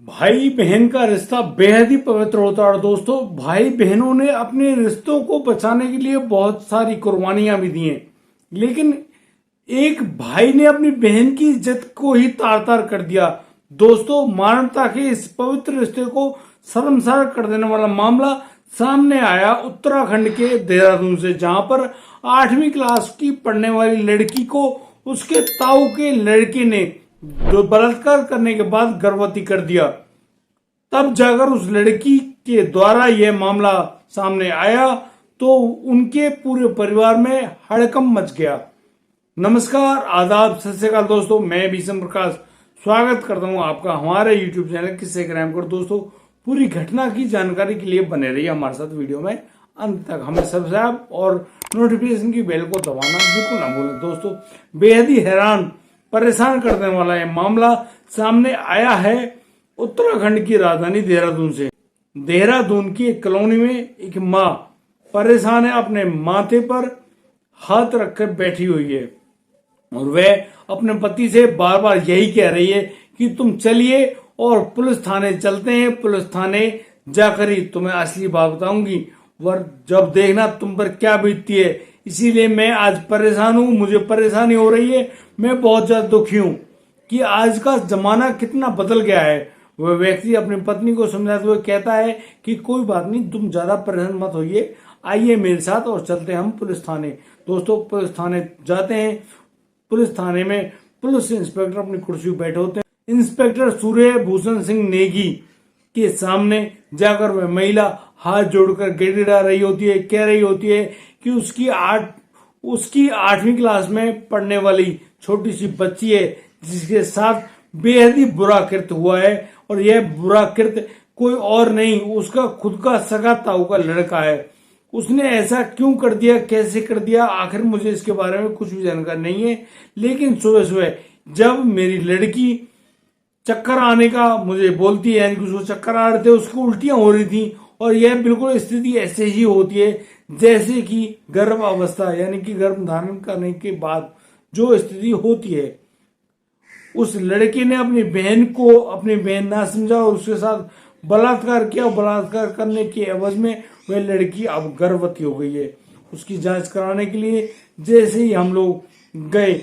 भाई बहन का रिश्ता बेहद ही पवित्र होता है। और दोस्तों, भाई बहनों ने अपने रिश्तों को बचाने के लिए बहुत सारी कुर्बानियां भी दी हैं, लेकिन एक भाई ने अपनी बहन की इज्जत को ही तार तार कर दिया। दोस्तों, मानवता के इस पवित्र रिश्ते को शर्मसार कर देने वाला मामला सामने आया उत्तराखंड के देहरादून से, जहां पर 8वीं क्लास की पढ़ने वाली लड़की को उसके ताऊ के लड़के ने बलात्कार करने के बाद गर्भवती कर दिया। तब जाकर उस लड़की के द्वारा यह मामला सामने आया तो उनके पूरे परिवार में हड़कंप मच गया। नमस्कार, आदाब, सत श्री अकाल दोस्तों, मैं भीषम प्रकाश स्वागत करता हूं आपका हमारे YouTube चैनल किस्से क्राइम पर। दोस्तों, पूरी घटना की जानकारी के लिए बने रहिए हमारे साथ वीडियो में अंत तक। हमें सब्सक्राइब और नोटिफिकेशन की बेल को दबाना बिल्कुल ना भूलें। दोस्तों, बेहद ही हैरान परेशान करने वाला यह मामला सामने आया है उत्तराखंड की राजधानी देहरादून से। देहरादून की एक कॉलोनी में एक माँ परेशान है, अपने माथे पर हाथ रखकर बैठी हुई है और वह अपने पति से बार बार यही कह रही है कि तुम चलिए और पुलिस थाने चलते हैं, पुलिस थाने जाकर ही तुम्हें असली बात बताऊंगी, वर जब देखना तुम पर क्या बीतती है। इसीलिए मैं आज परेशान हूं, मुझे परेशानी हो रही है, मैं बहुत ज्यादा दुखी हूं कि आज का जमाना कितना बदल गया है। वह व्यक्ति अपनी पत्नी को समझाते हुए कहता है कि कोई बात नहीं, तुम ज्यादा परेशान मत होइए, आइए मेरे साथ और चलते हैं हम पुलिस थाने। दोस्तों, पुलिस थाने जाते हैं। पुलिस थाने में पुलिस इंस्पेक्टर अपनी कुर्सी पर बैठे होते हैं। इंस्पेक्टर सूर्य भूषण सिंह नेगी के सामने जाकर वह महिला हाथ जोड़कर गिड़गिड़ा रही होती है, कह रही होती है कि उसकी 8वीं क्लास में पढ़ने वाली छोटी सी बच्ची है जिसके साथ बेहद ही बुरा कृत्य हुआ है, और यह बुरा कृत्य कोई और नहीं, उसका खुद का सगा ताऊ का लड़का है। उसने ऐसा क्यों कर दिया, कैसे कर दिया, आखिर मुझे इसके बारे में कुछ भी जानकारी नहीं है। लेकिन सुबह सुबह जब मेरी लड़की चक्कर आने का मुझे बोलती है, यानी कि उसको चक्कर आ रहे थे, उसको उल्टियां हो रही थी, और यह बिल्कुल स्थिति ऐसे ही होती है जैसे कि गर्भ अवस्था यानी कि गर्भ धारण करने के बाद जो स्थिति होती है। उस लड़के ने अपनी बहन ना समझा और उसके साथ बलात्कार किया। बलात्कार करने के एवज में वह लड़की अब गर्भवती हो गई है। उसकी जांच कराने के लिए जैसे ही हम लोग गए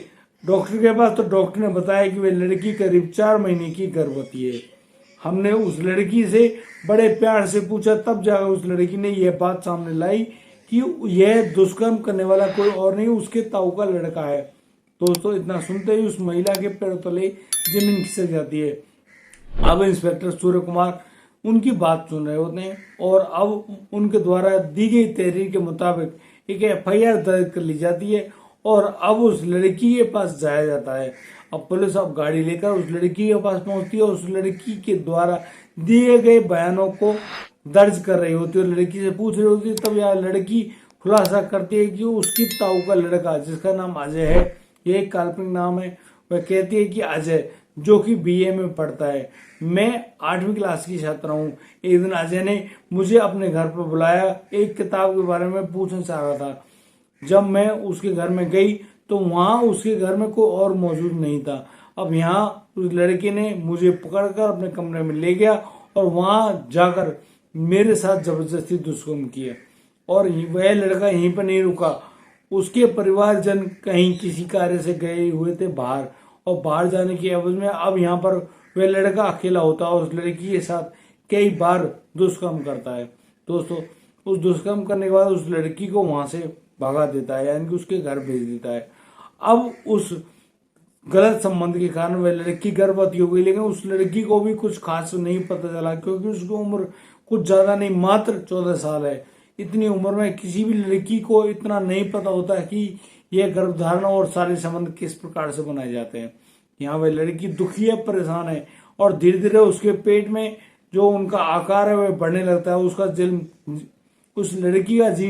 डॉक्टर के पास, तो डॉक्टर ने बताया कि वह लड़की करीब 4 महीने की गर्भवती है। हमने उस लड़की से बड़े प्यार से पूछा, तब जाकर उस लड़की ने यह बात सामने लाई कि यह दुष्कर्म करने वाला कोई और नहीं, उसके ताऊ का लड़का है। दोस्तों, इतना सुनते ही उस महिला के पैरों तले जमीन खिसक जाती है। अब इंस्पेक्टर सूर्य कुमार उनकी बात सुन रहे होते हैं और अब उनके द्वारा दी गई तहरीर के मुताबिक एक FIR दर्ज कर ली जाती है और अब उस लड़की के पास जाया जाता है। अब पुलिस अब गाड़ी लेकर उस लड़की के पास पहुंचती है और उस लड़की के द्वारा दिए गए बयानों को दर्ज कर रही होती है और लड़की से पूछ रही होती है। तब यह लड़की खुलासा करती है कि उसकी ताऊ का लड़का, जिसका नाम अजय है, ये एक काल्पनिक नाम है, वह कहती है कि अजय, जो कि BA में पढ़ता है, मैं 8वीं क्लास की छात्रा हूँ। एक दिन अजय ने मुझे अपने घर पर बुलाया, एक किताब के बारे में पूछना चाह रहा था। जब मैं उसके घर में गई तो वहां उसके घर में कोई और मौजूद नहीं था। अब यहाँ उस लड़के ने मुझे पकड़कर अपने कमरे में ले गया और वहां जाकर मेरे साथ जबरदस्ती दुष्कर्म किया। और वह लड़का यहीं पर नहीं रुका, उसके परिवारजन कहीं किसी कार्य से गए हुए थे बाहर, और बाहर जाने की एवज में अब यहाँ पर वह लड़का अकेला होता है और उस लड़की के साथ कई बार दुष्कर्म करता है। दोस्तों, उस दुष्कर्म करने के बाद उस लड़की को वहां से भगा देता है, यानी कि उसके घर भेज देता है। अब उस गलत संबंध के कारण वह लड़की गर्भवती हो गई, लेकिन उस लड़की को भी कुछ खास नहीं पता चला क्योंकि उसकी उम्र कुछ ज्यादा नहीं, मात्र 14 साल है। इतनी उम्र में किसी भी लड़की को इतना नहीं पता होता है कि यह गर्भधारण और सारे संबंध किस प्रकार से बनाए जाते हैं। यहाँ वह लड़की दुखी है, परेशान है, और धीरे धीरे उसके पेट में जो उनका आकार है वह बढ़ने लगता है। उसका उस लड़की का जी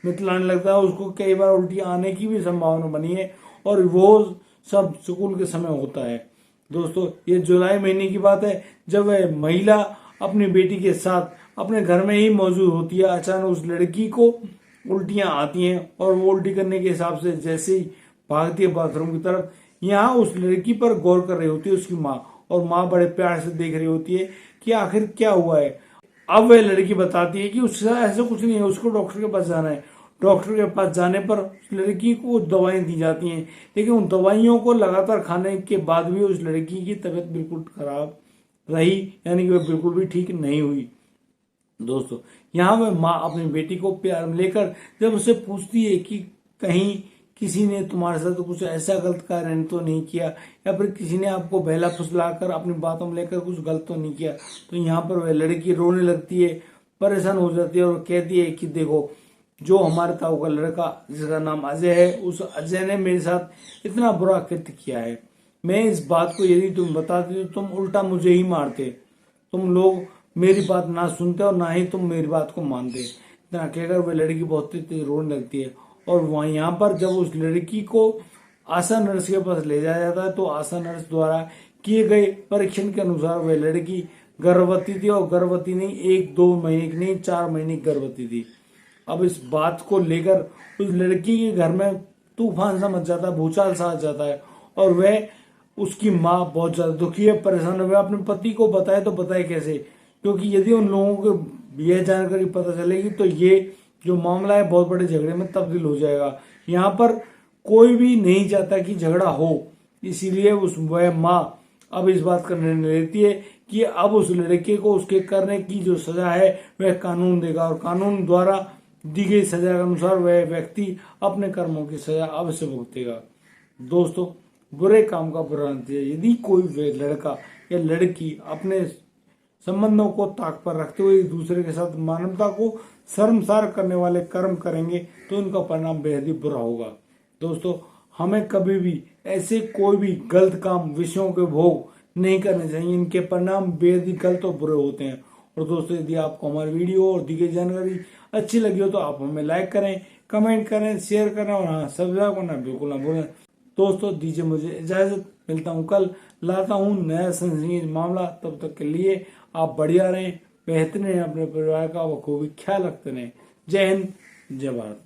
मितलाने लगता है, उसको कई बार उल्टी आने की भी संभावना बनी है, और वो सब स्कूल के समय होता है। दोस्तों, ये जुलाई महीने की बात है जब वह महिला अपनी बेटी के साथ अपने घर में ही मौजूद होती है। अचानक उस लड़की को उल्टियां आती हैं और वो उल्टी करने के हिसाब से जैसे ही भागती है बाथरूम की तरफ, यहाँ उस लड़की पर गौर कर रही होती है उसकी माँ, और माँ बड़े प्यार से देख रही होती है कि आखिर क्या हुआ है। अब वह लड़की बताती है कि उससे ऐसा कुछ नहीं है, उसको डॉक्टर के पास जाना है। डॉक्टर के पास जाने पर उस लड़की को दवाएं दी जाती हैं, लेकिन उन दवाइयों को लगातार खाने के बाद भी उस लड़की की तबीयत बिल्कुल खराब रही, यानी कि वह बिल्कुल भी ठीक नहीं हुई। दोस्तों, यहाँ वह माँ अपनी बेटी को प्यार में लेकर जब उसे पूछती है कि कहीं किसी ने तुम्हारे साथ कुछ ऐसा गलत कार्य तो नहीं किया, या फिर किसी ने आपको बहला फुसलाकर अपनी बातों में लेकर कुछ गलत तो नहीं किया, तो यहाँ पर वह लड़की रोने लगती है, परेशान हो जाती है और कहती है कि देखो, जो हमारे ताऊ का लड़का जिसका नाम अजय है, उस अजय ने मेरे साथ इतना बुरा कृत्य किया है। मैं इस बात को यदि तुम बताती तो तुम उल्टा मुझे ही मारते। तुम लोग मेरी बात ना सुनते और ना ही तुम मेरी बात को मानते। इतना कहकर वह लड़की बहुत तेज रोने लगती है। और वहाँ यहाँ पर जब उस लड़की को आशा नर्स के पास ले जाया जाता है, तो आशा नर्स द्वारा किए गए परीक्षण के अनुसार वह लड़की गर्भवती थी, और गर्भवती नहीं 1-2 महीने की नहीं 4 महीने की गर्भवती थी। अब इस बात को लेकर उस लड़की के घर में तूफान सा मच जाता है, भूचाल सा आ जाता है, और वह उसकी माँ बहुत ज्यादा दुखी है, परेशान है। वह अपने पति को बताए तो बताए कैसे, क्योंकि यदि उन लोगों को यह जानकारी पता चलेगी तो ये जो मामला है बहुत बड़े झगड़े में तब्दील हो जाएगा। यहाँ पर कोई भी नहीं चाहता कि झगड़ा हो, इसीलिए वह माँ अब इस बात का निर्णय लेती है कि अब उस लड़के को उसके करने की जो सजा है वह कानून देगा, और कानून द्वारा दी गई सजा के अनुसार वह व्यक्ति अपने कर्मों की सजा अवश्य भुगतेगा। दोस्तों, बुरे काम का बुरा नतीजा। यदि कोई लड़का या लड़की अपने संबंधों को ताक पर रखते हुए एक दूसरे के साथ मानवता को शर्मसार करने वाले कर्म करेंगे तो इनका परिणाम बेहद ही बुरा होगा। दोस्तों, हमें कभी भी ऐसे कोई भी गलत काम, विषयों के भोग नहीं करने चाहिए। इनके परिणाम बेहद ही गलत और बुरे होते हैं। और दोस्तों, यदि आपको हमारी वीडियो और दी गई जानकारी अच्छी लगी हो तो आप हमें लाइक करें, कमेंट करें, शेयर करें, और हाँ, सब्सक्राइब करना बिल्कुल ना भूलें। दोस्तों, दीजिए मुझे इजाजत। मिलता हूँ कल, लाता हूँ नया संजीव मामला। तब तक के लिए आप बढ़िया रहें, बेहतरीन रहें, अपने परिवार का बखूबी ख्याल रखते रहें। जय हिंद, जय भारत।